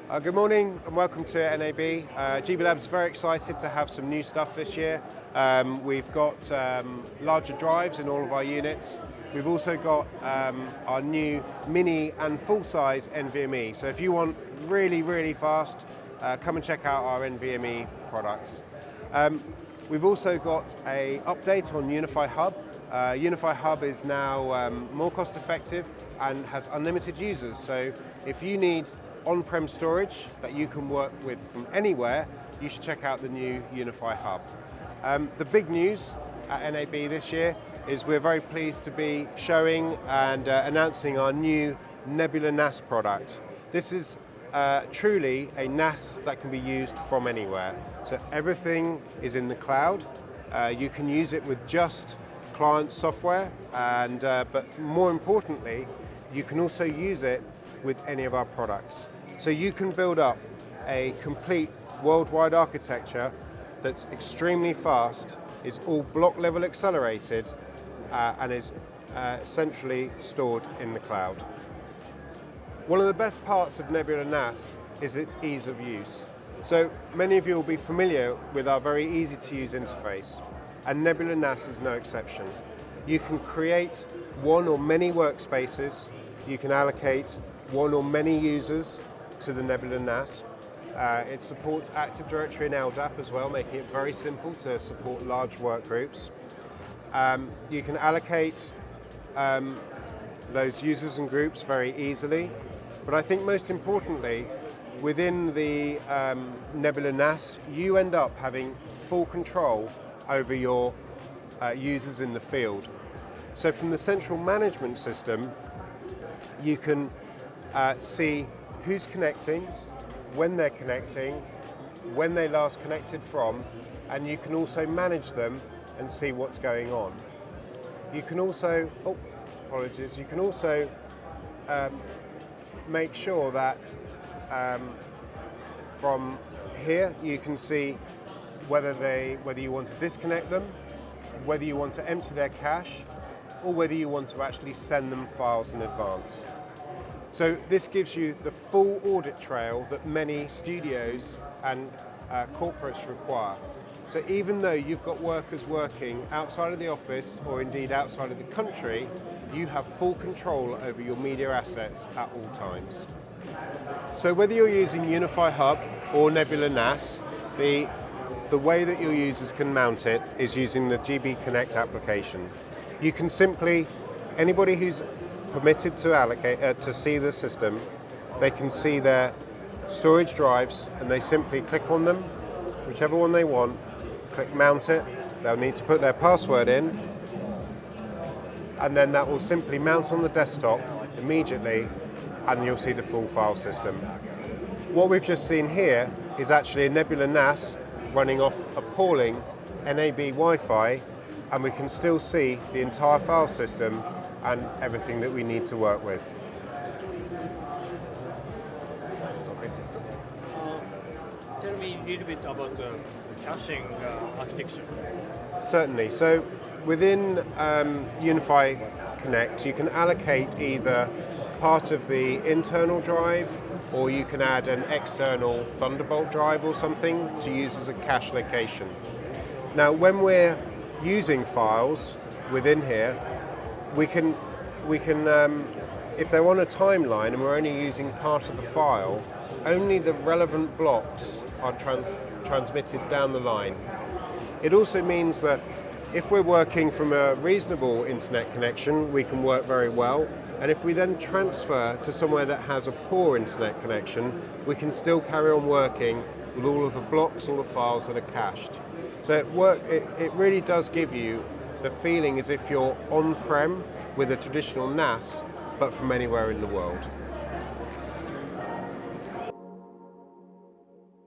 Good morning and welcome to NAB. GB Labs is very excited to have some new stuff this year. We've got larger drives in all of our units. We've also got our new mini and full-size NVMe. So if you want really fast, come and check out our NVMe products. We've also got an update on Unify Hub. Unify Hub is now more cost effective and has unlimited users. So if you need on-prem storage that you can work with from anywhere, you should check out the new Unify Hub. The big news at NAB this year is we're very pleased to be showing and announcing our new NebulaNAS product. This is truly a NAS that can be used from anywhere. So everything is in the cloud. You can use it with just client software, and but more importantly, you can also use it with any of our products. So you can build up a complete worldwide architecture that's extremely fast, is all block level accelerated, and is centrally stored in the cloud. One of the best parts of NebulaNAS is its ease of use. So many of you will be familiar with our very easy to use interface, and NebulaNAS is no exception. You can create one or many workspaces, you can allocate one or many users to the NebulaNAS. It supports Active Directory and LDAP as well, making it very simple to support large work groups. You can allocate those users and groups very easily, but I think most importantly, within the NebulaNAS, you end up having full control over your users in the field. So from the central management system, you can see who's connecting, when they're connecting, when they last connected from, and you can also manage them and see what's going on. You can also, you can also make sure that from here you can see whether you want to disconnect them, whether you want to empty their cache, or whether you want to actually send them files in advance. So this gives you the full audit trail that many studios and corporates require. So even though you've got workers working outside of the office or indeed outside of the country, you have full control over your media assets at all times. So whether you're using Unify Hub or NebulaNAS, the way that your users can mount it is using the GB Connect application. You can simply, anybody who's permitted to allocate to see the system, they can see their storage drives and they simply click on them, whichever one they want, click mount it, they'll need to put their password in, and then that will simply mount on the desktop immediately and you'll see the full file system. What we've just seen here is actually a NebulaNAS running off appalling NAB Wi-Fi, and we can still see the entire file system and everything that we need to work with. Tell me a little bit about the caching architecture. Certainly. So within Unify Connect, you can allocate either part of the internal drive, or you can add an external Thunderbolt drive or something to use as a cache location. Now, when we're using files within here, we can if they're on a timeline and we're only using part of the file, only the relevant blocks are transmitted down the line. It also means that if we're working from a reasonable internet connection, we can work very well. And if we then transfer to somewhere that has a poor internet connection, we can still carry on working with all of the blocks, all the files that are cached. So it really does give you the feeling as if you're on-prem with a traditional NAS, but from anywhere in the world.